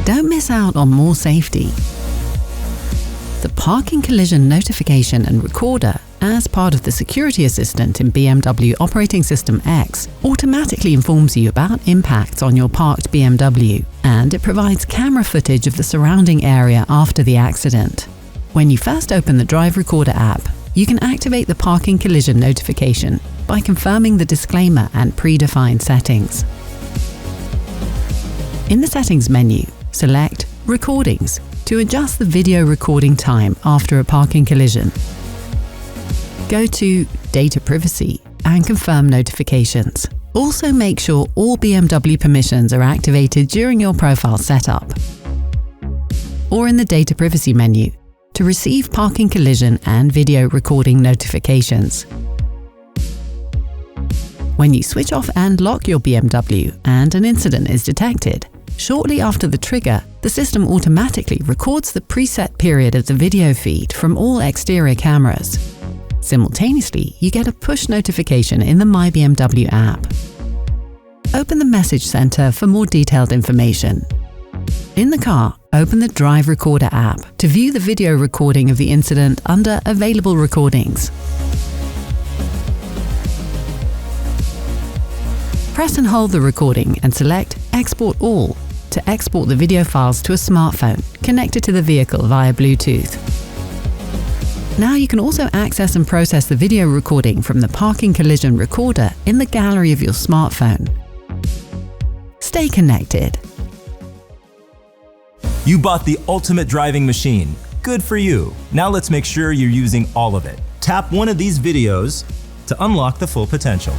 Don't miss out on more safety. The parking collision notification and recorder, as part of the security assistant in BMW Operating System X, automatically informs you about impacts on your parked BMW, and it provides camera footage of the surrounding area after the accident. When you first open the Drive Recorder app, you can activate the parking collision notification by confirming the disclaimer and predefined settings. In the Settings menu, select Recorddings to adjust the video recording time after a parking collision. Go to Data Privacy and confirm notifications. Also make sure all BMW permissions are activated during your profile setup. Or in the Data Privacy menu to receive parking collision and video recording notifications. When you switch off and lock your BMW and an incident is detected, shortly after the trigger, the system automatically records the preset period of the video feed from all exterior cameras. Simultaneously, you get a push notification in the My BMW app. Open the Message Center for more detailed information. In the car, open the Drive Recorder app to view the video recording of the incident under Available Recordings. Press and hold the recording and select Export All to export the video files to a smartphone connected to the vehicle via Bluetooth. Now you can also access and process the video recording from the parking collision recorder in the gallery of your smartphone. Stay connected. You bought the ultimate driving machine. Good for you. Now let's make sure you're using all of it. Tap one of these videos to unlock the full potential.